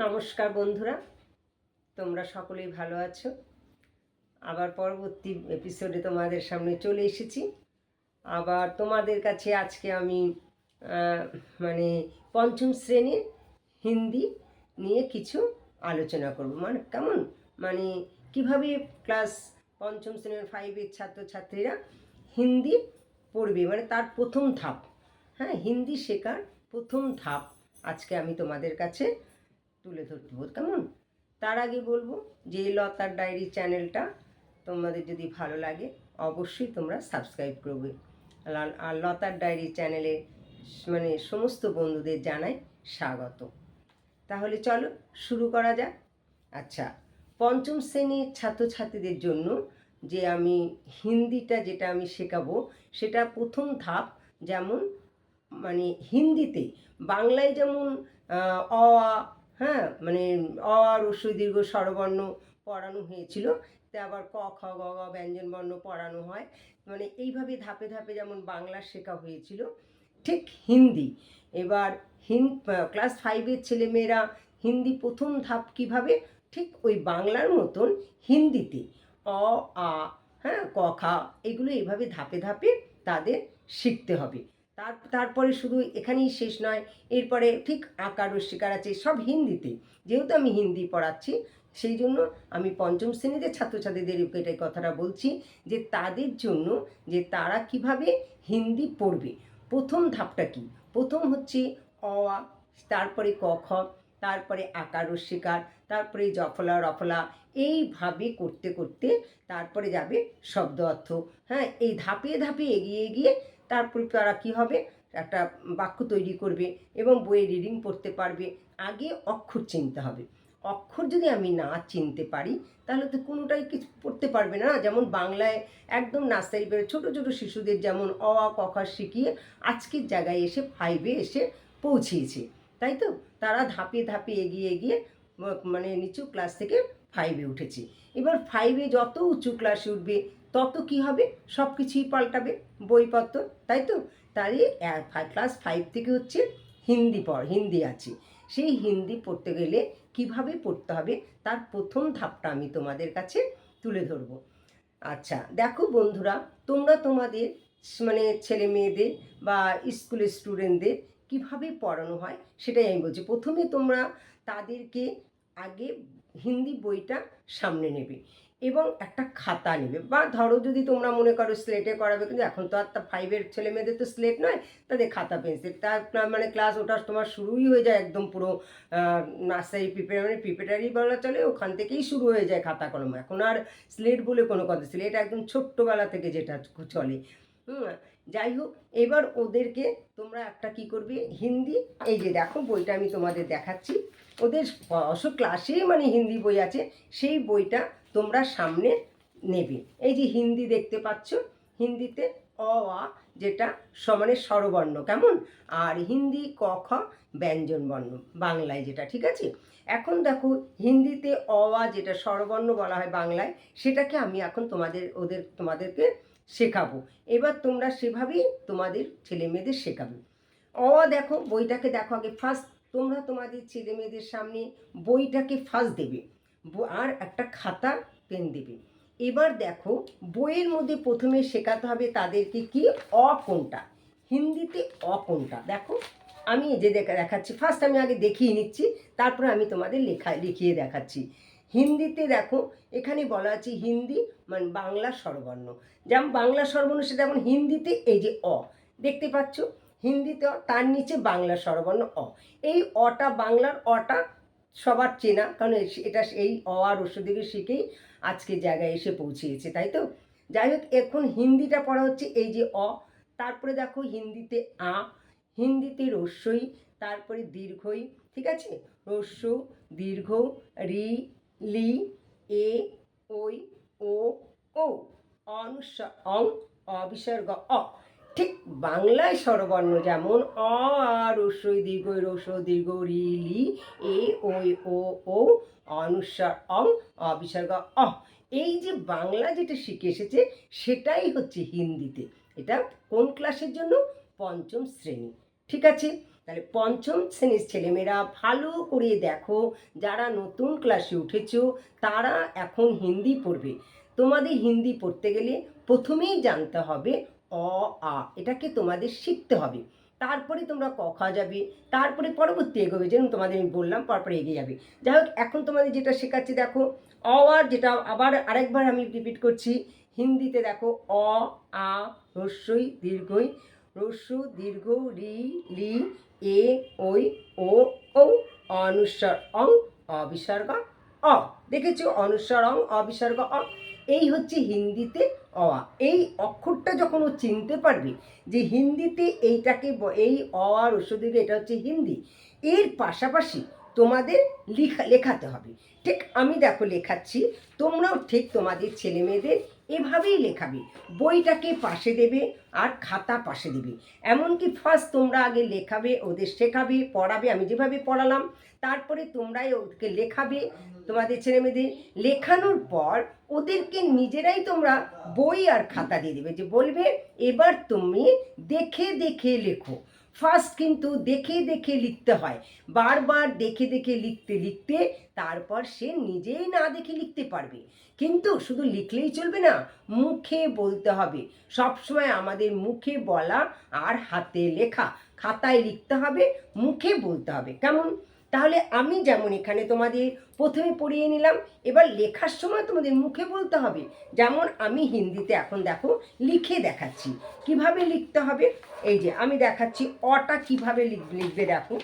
নমস্কার বন্ধুরা, তোমরা সকলেই ভালো আছো। আবার পরবর্তী এপিসোডে তোমাদের সামনে চলে এসেছি। আবার তোমাদের কাছে আজকে আমি মানে পঞ্চম শ্রেণীর হিন্দি নিয়ে কিছু আলোচনা করব। মানে কেমন, মানে কিভাবে ক্লাস পঞ্চম শ্রেণীর 5-এর ছাত্রছাত্রীরা হিন্দি পড়বে, মানে তার প্রথম ধাপ। হ্যাঁ, হিন্দি শেখার প্রথম ধাপ আজকে আমি তোমাদের কাছে তুলে ধরবো। কেমন, তার আগে বলবো যে লতার ডায়েরি চ্যানেলটা তোমাদের যদি ভালো লাগে অবশ্যই তোমরা সাবস্ক্রাইব করবে। আর লতার ডায়েরি চ্যানেলে মানে সমস্ত বন্ধুদের জানাই স্বাগত। তাহলে চলো শুরু করা যাক। আচ্ছা, পঞ্চম শ্রেণীর ছাত্রছাত্রীদের জন্য যে আমি হিন্দিটা যেটা আমি শেখাবো সেটা প্রথম ধাপ। যেমন মানে হিন্দিতে বাংলায় যেমন অ আ, হ্যাঁ, মানে অ আর হ্রস্ব এই দীর্ঘ স্বরবর্ণ পড়ানো হয়েছিল, তা আবার ক খ গ ঘ ব্যঞ্জনবর্ণ পড়ানো হয়। মানে এইভাবে ধাপে ধাপে যেমন বাংলা শেখা হয়েছিল, ঠিক হিন্দি এবার ক্লাস 5-এর ছেলেমেয়েরা হিন্দি প্রথম ধাপ কীভাবে, ঠিক ওই বাংলার মতন হিন্দিতে অ আ, হ্যাঁ, ক খ এগুলো এইভাবে ধাপে ধাপে তাদের শিখতে হবে। তারপরে শুধু এখানেই শেষ নয়, এরপরে ঠিক আকার রস্বীকার আছে সব হিন্দিতে। যেহেতু আমি হিন্দি পড়াচ্ছি সেই জন্য আমি পঞ্চম শ্রেণীতে ছাত্রছাত্রীদের এই কথাটা বলছি যে তাদের জন্য যে তারা কিভাবে হিন্দি পড়বে। প্রথম ধাপটা কি, প্রথম হচ্ছে অ আ, তারপরে ক খ, তারপরে আকার রস্বীকার, তারপরে জফলা রফলা, এইভাবে করতে করতে তারপরে যাবে শব্দ অর্থ। হ্যাঁ, এই ধাপে ধাপে এগিয়ে এগিয়ে তারপরে তারা কী হবে, একটা বাক্য তৈরি করবে এবং বইয়ে রিডিং পড়তে পারবে। আগে অক্ষর চিনতে হবে। অক্ষর যদি আমি না চিনতে পারি তাহলে তো কোনোটাই কিছু পড়তে পারবে না। যেমন বাংলায় একদম নার্সারি বেরো ছোটো ছোটো শিশুদের যেমন অ আ ক খ শিখিয়ে আজকের জায়গায় এসে 5-এ এসে পৌঁছিয়েছে, তাই তো? তারা ধাপে ধাপে এগিয়ে এগিয়ে মানে নিচু ক্লাস থেকে 5-এ উঠেছে। এবার 5-এ যত উঁচু ক্লাসে উঠবে তত কি হবে, সব কিছুই পাল্টাবে বইপত্র, তাই তো? তাই ক্লাস 5 থেকে হচ্ছে হিন্দি আছে। সেই হিন্দি পড়তে গেলে কিভাবে পড়তে হবে তার প্রথম ধাপটা আমি তোমাদের কাছে তুলে ধরব। আচ্ছা দেখো বন্ধুরা, তোমরা তোমাদের মানে ছেলে মেয়েদের বা স্কুলের স্টুডেন্টদের কিভাবে পড়ানো হয় সেটাই আমি বলছি। প্রথমে তোমরা তাদেরকে আগে হিন্দি বইটা সামনে নেবে এবং একটা খাতা নেবে, বা ধরো যদি তোমরা মনে করো স্লেটে করাবে, কিন্তু এখন তো আর 5-এর ছেলে মেয়েদের তো স্লেট নয়, তাদের খাতা পেন্সিল। তার মানে ক্লাস ওটা তোমার শুরুই হয়ে যায় একদম পুরো নার্সারি প্রিপারেটারি বলা চলে, ওখান থেকেই শুরু হয়ে যায় খাতা কলম। এখন আর স্লেট বলে কোনো কথা, স্লেট একদম ছোট্টবেলা থেকে যেটা চলে। যাই হোক, এবার ওদেরকে তোমরা একটা কি করবে, হিন্দি, এই যে দেখো বইটা আমি তোমাদের দেখাচ্ছি, ওদের অবশ্য ক্লাসেই মানে হিন্দি বই আছে, সেই বইটা তোমরা সামনে নেবে। এই যে হিন্দি দেখতে পাচ্ছ, হিন্দিতে অ আ যেটা সমানে স্বরবর্ণ, কেমন, আর হিন্দি ক খ ব্যঞ্জনবর্ণ বাংলায় যেটা, ঠিক আছে? এখন দেখো হিন্দিতে অ আ যেটা স্বরবর্ণ বলা হয় বাংলায়, সেটাকে আমি এখন তোমাদেরকে শেখাবো। এবার তোমরা সেভাবেই তোমাদের ছেলে মেয়েদের শেখাবে। অ আ দেখো, বইটাকে দেখো আগে ফার্স্ট, তোমরা তোমাদের ছেলে মেয়েদের সামনে বইটাকে ফার্স্ট দেবে আর একটা খাতা পেন দেবে। এবার দেখো বইয়ের মধ্যে প্রথমে শেখাতে হবে তাদেরকে কি, অ কোনটা, হিন্দিতে অ কোনটা। দেখো আমি যে দেখাচ্ছি, ফার্স্ট আমি আগে দেখিয়ে নিচ্ছি, তারপরে আমি তোমাদের লিখিয়ে দেখাচ্ছি। হিন্দিতে দেখো এখানে বলা আছে হিন্দি মানে বাংলা স্বরবর্ণ, যেমন বাংলা স্বরবর্ণ সেটা যেমন হিন্দিতে এই যে অ দেখতে পাচ্ছ, হিন্দিতে তার নিচে বাংলা স্বরবর্ণ অ। এই অটা বাংলার অটা সবার চেনা, কারণ এটা এই অ আর হ্রস্ব দীর্ঘ শিখেই আজকের জায়গায় এসে পৌঁছিয়েছে, তাই তো? যাই হোক, এখন হিন্দিটা পড়া হচ্ছে এই যে অ, তারপরে দেখো হিন্দিতে আ, হিন্দিতে রস্যই, তারপরে দীর্ঘই, ঠিক আছে, রস্য দীর্ঘ, রি লি এ ওই ও ও, অনুস্বার অং, অবিসর্গ অ। ঠিক বাংলায় স্বরবর্ণ যেমন অ আর রস্যই দীর্ঘই রস্য দীর্ঘ রি লি এ ওই ও ও, অনুস্বার অং, অবিসর্গ অ। এই যে বাংলা যেটা শিখে এসেছে সেটাই হচ্ছে হিন্দিতে। এটা কোন ক্লাসের জন্য, পঞ্চম শ্রেণী, ঠিক আছে? তাহলে পঞ্চম শ্রেণীর ছেলেমেয়েরা ভালো করে দেখো, যারা নতুন ক্লাসে উঠেছো তারা এখন হিন্দি পড়বে। তোমাদের হিন্দি পড়তে গেলে প্রথমেই জানতে হবে অ আ, এটাকে তোমাদের শিখতে হবে। তারপরে তোমরা ক খ যাবে, তারপরে পরবর্তী এগোবে, যেমন তোমাদের আমি বললাম পরপরে এগিয়ে যাবে। যাই হোক, এখন তোমাদের যেটা শেখাচ্ছি দেখো, অ আর যেটা আবার আরেকবার আমি রিপিট করছি, হিন্দিতে দেখো অ আ হ্রস্বই দীর্ঘই, হ্রস্ব দীর্ঘ রি লি এ ওই ও ঔ, অনুস্বার অং অবিসর্গ অ। দেখেছো, অনুস্বার অং অবিসর্গ অ, এই হচ্ছে হিন্দিতে অ আ। এই অক্ষরটা যখন ও চিনতে পারবে যে হিন্দিতে এইটাকে এই অ আর হ্রস্বদীর্ঘ এটা হচ্ছে হিন্দি, এর পাশাপাশি তোমাদের লেখাতে হবে। ঠিক আমি দেখো লেখাচ্ছি, তোমরাও ঠিক তোমাদের ছেলে মেয়েদের এভাবেই লেখাবে। বইটাকে পাশে দেবে আর খাতা পাশে দেবে। এমনকি ফার্স্ট তোমরা আগে লেখাবে, ওদের শেখাবে, পড়াবে, আমি যেভাবে পড়ালাম, তারপরে তোমরাই ওদেরকে লেখাবে। তোমাদের ছেলে মেয়েদের লেখানোর পর ওদেরকে নিজেরাই তোমরা বই আর খাতা দিয়ে দেবে, যে বলবে এবার তুমি দেখে দেখে লেখো। ফার্স্ট কিন্তু দেখে দেখে লিখতে হয়, বারবার দেখে দেখে লিখতে লিখতে তারপর সে নিজেই না দেখে লিখতে পারবে। কিন্তু শুধু লিখলেই চলবে না, মুখে বলতে হবে। সবসময় আমাদের মুখে বলা আর হাতে লেখা, খাতায় লিখতে হবে, মুখে বলতে হবে। কেমন? তাহলে আমি যেমন এখানে তোমাদের প্রথমে পড়িয়ে নিলাম, এবার লেখার সময় তোমাদের মুখে বলতে হবে। যেমন আমি হিন্দিতে এখন দেখো লিখে দেখাচ্ছি কিভাবে লিখতে হবে। এই যে আমি দেখাচ্ছি অটা কিভাবে লিখবে দেখো।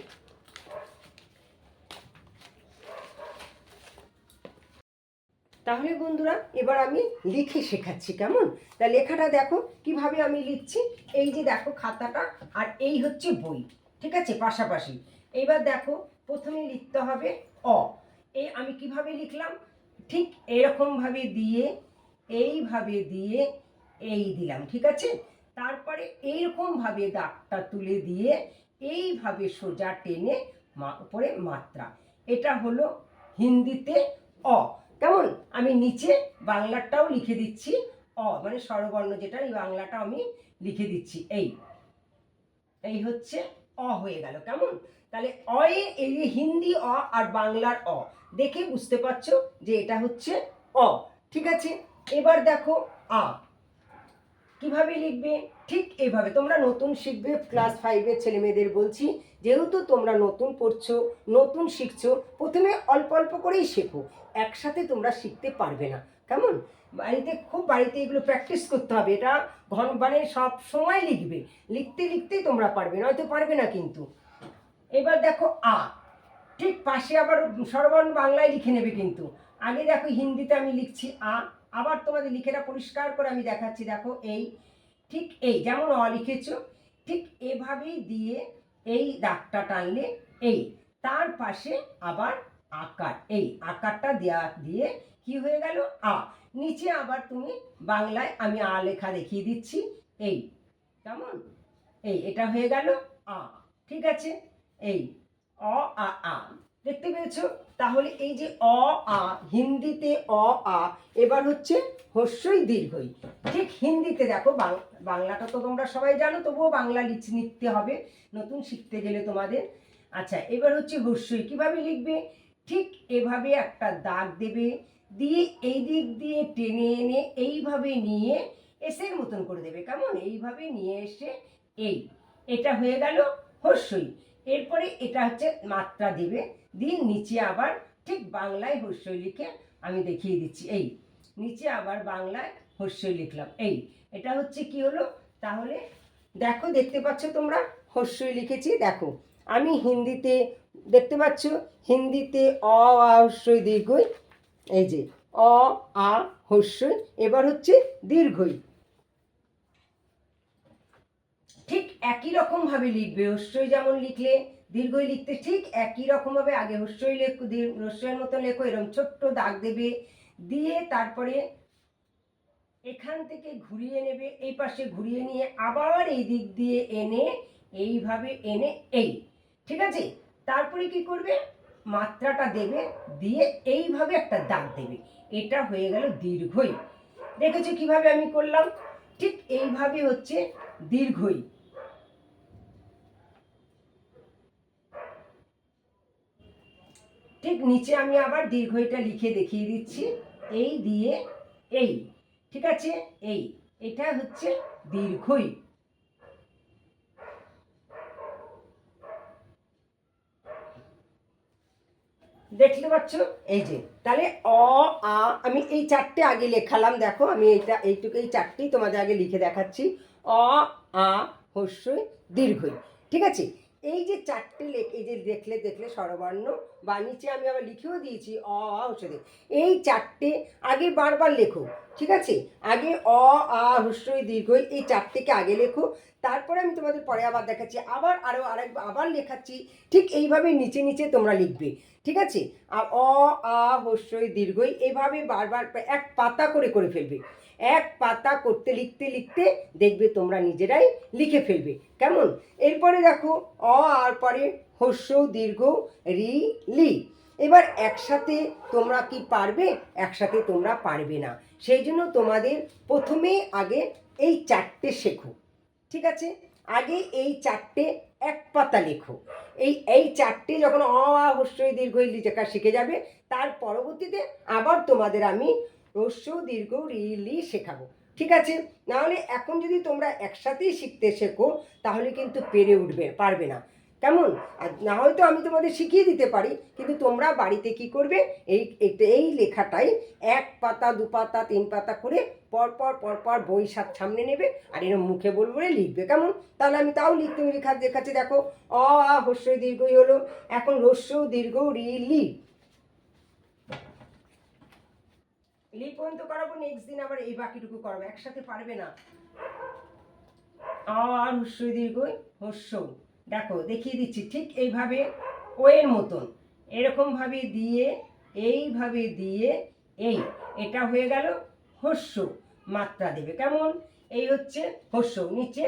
তাহলে বন্ধুরা এবার আমি লিখে শেখাচ্ছি, কেমন? তা লেখাটা দেখো কিভাবে আমি লিখছি। এই যে দেখো খাতাটা, আর এই হচ্ছে বই, ঠিক আছে, পাশাপাশি। এইবার দেখো প্রথমে লিখতে হবে অ। এই আমি কিভাবে লিখলাম, ঠিক এরকমভাবে দিয়ে, এইভাবে দিয়ে এই দিলাম, ঠিক আছে। তারপরে এইরকমভাবে দাগটা তুলে দিয়ে এইভাবে সোজা টেনে উপরে মাত্রা, এটা হলো হিন্দিতে অ। কেমন? আমি নিচে বাংলাটাও লিখে দিচ্ছি, অ মানে স্বরবর্ণ যেটা, এই বাংলাটা আমি লিখে দিচ্ছি। এই হচ্ছে অ হয়ে গেল। কেমন? তাহলে অয়ে এই যে হিন্দি অ আর বাংলার অ, দেখে বুঝতে পারছো যে এটা হচ্ছে অ, ঠিক আছে। এবার দেখো আ কিভাবে লিখবে, ঠিক এইভাবে তোমরা নতুন শিখবে। ক্লাস 5-এর ছেলে মেয়েদের বলছি, যেহেতু তোমরা নতুন পড়ছো, নতুন শিখছো, প্রথমে অল্প অল্প করেই শেখো, একসাথে তোমরা শিখতে পারবে না। কেমন? বাড়িতে এগুলো প্র্যাকটিস করতে হবে। এটা মানে সব সময় লিখবে, লিখতে লিখতেই তোমরা পারবে, নয়তো পারবে না কিন্তু। এবার দেখো আ, ঠিক পাশে আবার স্বরবর্ণ বাংলায় লিখে নেবে কিন্তু। আগে দেখো হিন্দিতে আমি লিখছি আ, আবার তোমাদের লিখেটা পরিষ্কার করে আমি দেখাচ্ছি। দেখো এই, ঠিক এই যেমন অ লিখেছো, ঠিক এভাবেই দিয়ে এই দাগটা টানলে এই, তার পাশে আবার আকার, এই আকারটা দেওয়া দিয়ে কি হয়ে গেল আ। নিচে আবার তুমি বাংলায় আমি আ লেখা দেখিয়ে দিচ্ছি, এই, কেমন? এই এটা হয়ে গেল আ, ঠিক আছে। এই অ আ আ, দেখতে পেয়েছো? তাহলে এই যে অ আ, হিন্দিতে অ আ, এবার হচ্ছে হ্রস্বই দীর্ঘই। ঠিক হিন্দিতে দেখো, বাংলাটা তো তোমরা সবাই জানো, তবুও বাংলা লিখতে হবে নতুন শিখতে গেলে তোমাদের। আচ্ছা, এবার হচ্ছে হ্রস্বই কিভাবে লিখবে, ঠিক এভাবে একটা দাগ দেবে, দিয়ে এই দিক দিয়ে টেনে এনে এইভাবে নিয়ে এসের মতন করে দেবে। কেমন? এইভাবে নিয়ে এসে এই, এটা হয়ে গেল হ্রস্বই। এরপরে এটা হচ্ছে মাত্রা দেবে, দিয়ে নিচে আবার ঠিক বাংলায় হ্রস্বই লিখে আমি দেখিয়ে দিচ্ছি। এই নিচে আবার বাংলায় হ্রস্বই লিখলাম, এই এটা হচ্ছে কি হলো। তাহলে দেখো, দেখতে পাচ্ছ তোমরা হ্রস্বই লিখেছি। দেখো আমি হিন্দিতে দেখতে পাচ্ছ, হিন্দিতে অ আ হ্রস্বই দীর্ঘই, এই যে অ আ হ্রস্বই, এবার হচ্ছে দীর্ঘই। ঠিক একই রকম ভাবে লিখবে, হ্রস্বই যেমন লিখলে দীর্ঘই লিখতে ঠিক একই রকম ভাবে আগে হ্রস্বই লেখো, হ্রস্বইয়ের মতো লেখো, এরকম ছোট্ট দাগ দেবে, দিয়ে তারপরে এখান থেকে ঘুরিয়ে নেবে, এই পাশে ঘুরিয়ে নিয়ে আবার এই দিক দিয়ে এনে এইভাবে এনে এই, ঠিক আছে। তারপরে কি করবে, মাত্রাটা দেবে, দিয়ে এইভাবে একটা দাগ দেবে, এটা হয়ে গেল দীর্ঘই। দেখেছো কিভাবে আমি করলাম? ঠিক এইভাবে হচ্ছে দীর্ঘই। ঠিক নিচে আমি আবার দীর্ঘইটা লিখে দেখিয়ে দিচ্ছি, এই দিয়ে এই, ঠিক আছে, এই, এটা হচ্ছে দীর্ঘই। দেখতে পাচ্ছ? এই যে তাহলে অ আ আমি এই চারটে আগে লেখালাম, দেখো আমি এইটুকু এই চারটেই তোমাদের আগে লিখে দেখাচ্ছি। অ আ হস্যই দীর্ঘই, ঠিক আছে। এই যে চারটে এই যে দেখলে স্বরবর্ণ, বা নিচে আমি আবার লিখেও দিয়েছি অ আ হস্যই, এই চারটে আগে বারবার লেখো, ঠিক আছে। আগে অ আ হস্যই দীর্ঘই এই চারটেকে আগে লেখো, তারপরে আমি তোমাদের পরে আবার দেখাচ্ছি, আবার লেখাচ্ছি, ঠিক এইভাবে নিচে নিচে তোমরা লিখবে, ঠিক আছে। আর অ আ হস্যই দীর্ঘই এভাবে বারবার এক পাতা করে করে ফেলবে, এক পাতা করতে লিখতে লিখতে দেখবে তোমরা নিজেরাই লিখে ফেলবে, কেমন। এরপরে দেখো অ আর পরে হস্য দীর্ঘ রি লি, এবার একসাথে তোমরা কি পারবে? একসাথে তোমরা পারবে না, সেই জন্য তোমাদের প্রথমে আগে এই চারটে শেখো, ঠিক আছে। আগে এই চারটে এক পাতা লেখো, এই চারটে যখন অ আ হস্যই দীর্ঘই লেখা শিখে যাবে, তার পরবর্তীতে আবার তোমাদের আমি হস্য দীর্ঘ রি লি শেখাবো, ঠিক আছে। নাহলে এখন যদি তোমরা একসাথেই শিখতে শেখো তাহলে কিন্তু পারবে না, কেমন। আর না হয়তো আমি তোমাদের শিখিয়ে দিতে পারি, কিন্তু তোমরা বাড়িতে কি করবে, এই লেখাটাই এক পাতা দু পাতা তিন পাতা করে পরপর বই সামনে নেবে আর এরকম মুখে বলে লিখবে, কেমন। তাহলে আমি তাও দেখাচ্ছি, দেখো অ আ হস্যই দীর্ঘই হলো, এখন হস্য দীর্ঘ রি লি পর্যন্ত করাবো, নেক্সট দিন আবার এই বাকিটুকু করাবো, একসাথে পারবে না। আর হস্যই দীর্ঘই হস্য, দেখো দেখিয়ে দিচ্ছি, ঠিক এইভাবে ওয়ের মতন এরকম ভাবে দিয়ে এইভাবে দিয়ে এই, এটা হয়ে গেল হস্য, মাত্রা দেবে, কেমন। এই হচ্ছে হস্য, নিচে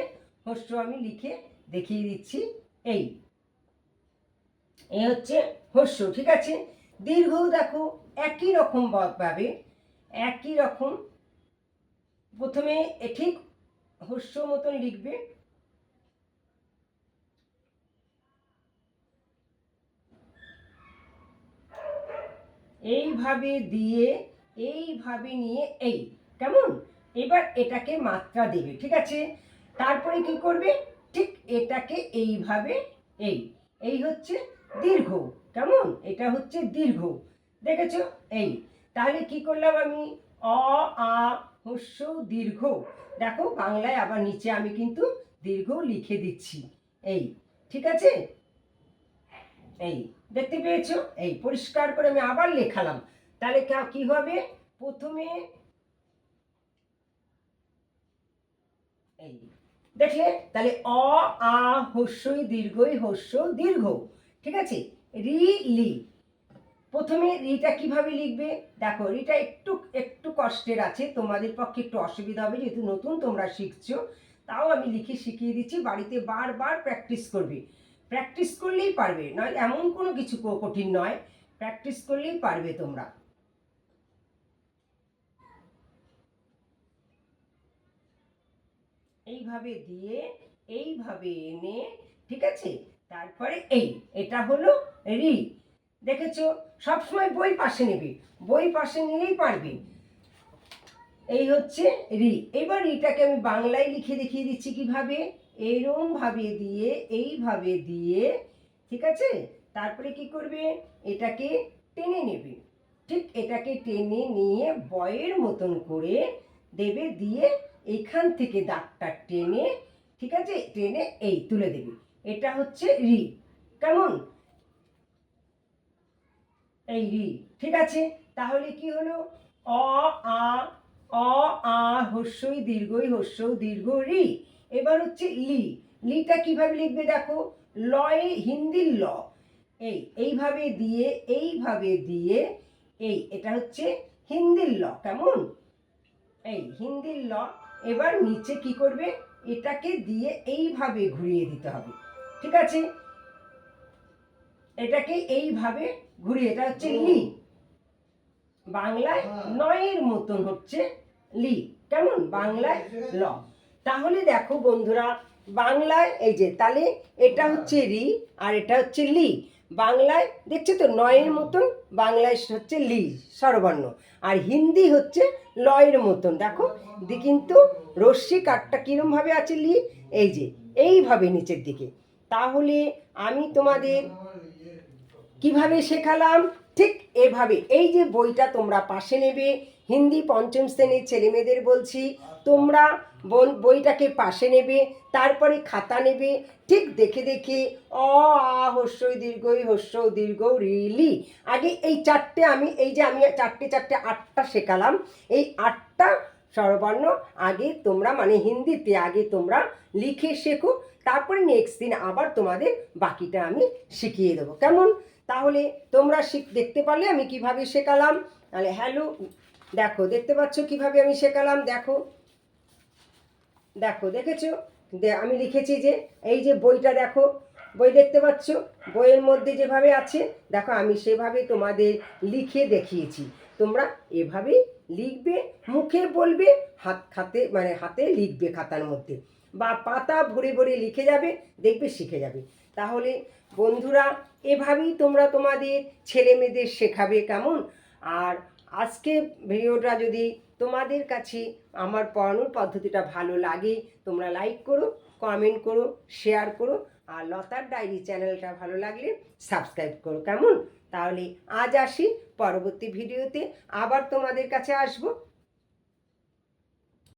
হস্য আমি লিখে দেখিয়ে দিচ্ছি, এই হচ্ছে হস্য, ঠিক আছে। দীর্ঘ দেখো একই রকম ভাবে, একই রকম প্রথমে ঠিক হস্য মতন লিখবে, এইভাবে দিয়ে এইভাবে নিয়ে এই, কেমন। এবার এটাকে মাত্রা দেবে, ঠিক আছে। তারপরে কি করবে, ঠিক এটাকে এইভাবে এই হচ্ছে দীর্ঘ, কেমন, এটা হচ্ছে দীর্ঘ, দেখেছো। এই তাহলে কি করলাম আমি, অ আ হস্য দীর্ঘ, দেখো বাংলায় আবার নিচে আমি কিন্তু দীর্ঘ লিখে দিচ্ছি, এই, ঠিক আছে। এই দেখতে পেয়েছো, এই পরিষ্কার করে আমি আবার লেখালাম, তাহলে কি হবে, প্রথমে এই দেখলে, তাহলে অ আ হস্যই দীর্ঘই হস্য দীর্ঘ, ঠিক আছে। রি লি, প্রথমে রিটা কিভাবে লিখবে, দেখো রিটা একটু একটু কষ্টের আছে, তোমাদের পক্ষে একটু অসুবিধা হবে যেহেতু নতুন তোমরা শিখছো, তাও আমি লিখে শিখিয়ে দিচ্ছি, বাড়িতে বারবার প্র্যাকটিস করবে, প্র্যাকটিস করলেই পারবে, নয় এমন কোনো কিছু কঠিন নয়, প্র্যাকটিস করলেই পারবে তোমরা। এইভাবে দিয়ে এইভাবে এনে, ঠিক আছে, তারপরে এটা হলো রি, দেখেছো। সবসময় বই পাশে নেবে, বই পাশে নিলেই পারবে, এই হচ্ছে রি। এবার রিটাকে আমি বাংলায় লিখে দেখিয়ে দিচ্ছি কিভাবে, এরম ভাবে দিয়ে এইভাবে দিয়ে, ঠিক আছে। তারপরে কি করবে, এটাকে টেনে নেবে, ঠিক এটাকে টেনে নিয়ে বয়ের মতন করে দেবে, দিয়ে এইখান থেকে দাগটা টেনে, ঠিক আছে, টেনে এই তুলে দেবে, এটা হচ্ছে রি, কেমন, এই রি, ঠিক আছে। তাহলে কি হলো, অ আ অ আ হস্যই দীর্ঘই হস্য দীর্ঘ রি। এবার হচ্ছে লি, লিটা কিভাবে লিখবে, দেখো লয়ে হিন্দির ল, এইভাবে দিয়ে এইভাবে দিয়ে এটা হচ্ছে হিন্দির ল, কেমন, এই হিন্দির ল। এবার নিচে কি করবে, এটাকে দিয়ে এইভাবে ঘুরিয়ে দিতে হবে, ঠিক আছে, এটাকে এইভাবে ঘুরিয়ে, এটা হচ্ছে লি, বাংলায় নয়ের মতন হচ্ছে লি, কেমন, বাংলায় ল। তাহলে দেখো বন্ধুরা, বাংলায় এই যে, তাহলে এটা হচ্ছে রি আর এটা হচ্ছে লি, বাংলায় দেখছো তো নয়ের মতন, বাংলায় হচ্ছে লি স্বরবর্ণ, আর হিন্দি হচ্ছে লয়ের মতন। দেখো কিন্তু রশ্মি কাঠটা কীরমভাবে আছে লি, এই যে এইভাবে নিচের দিকে। তাহলে আমি তোমাদের কিভাবে শেখালাম, ঠিক এভাবে। এই যে বইটা তোমরা পাশে নেবে, হিন্দি পঞ্চম শ্রেণীর ছেলেমেয়েদের বলছি, তোমরা বইটাকে পাশে নেবে, তারপরে খাতা নেবে, ঠিক দেখে দেখে অ আ হস্যই দীর্ঘই হস্য দীর্ঘ রিলি, আগে এই চারটে আমি চারটে আটটা শেখালাম, এই আটটা স্বরবর্ণ আগে তোমরা মানে হিন্দিতে আগে তোমরা লিখে শেখো, তারপরে নেক্সট দিন আবার তোমাদের বাকিটা আমি শিখিয়ে দেবো, কেমন? তাহলে তোমরা দেখতে পারলে আমি কিভাবে শেখালাম। তাহলে হ্যালো, দেখো দেখতে পাচ্ছ কিভাবে আমি শেখালাম, দেখো দেখো দেখেছো, আমি লিখেছি যে এই যে বইটা দেখো, বই দেখতে পাচ্ছ, বইয়ের মধ্যে যেভাবে আছে দেখো আমি সেভাবে তোমাদের লিখে দেখিয়েছি। তোমরা এভাবেই লিখবে, মুখে বলবে, হাতে লিখবে খাতার মধ্যে, বা পাতা ভরে ভরে লিখে যাবে, দেখবে শিখে যাবে। তাহলে বন্ধুরা এভাবেই তোমরা তোমাদের ছেলে মেয়েদের শেখাবে, কেমন? আর আজকে ভিডিওটা যদি তোমাদের কাছে আমার পড়ানোর পদ্ধতিটা ভালো লাগে, তোমরা লাইক করো, কমেন্ট করো, শেয়ার করো, আর লতার ডায়েরি চ্যানেলটা ভালো লাগলে সাবস্ক্রাইব করো, কেমন? তাহলে আজ আসি, পরবর্তী ভিডিওতে আবার তোমাদের কাছে আসবো।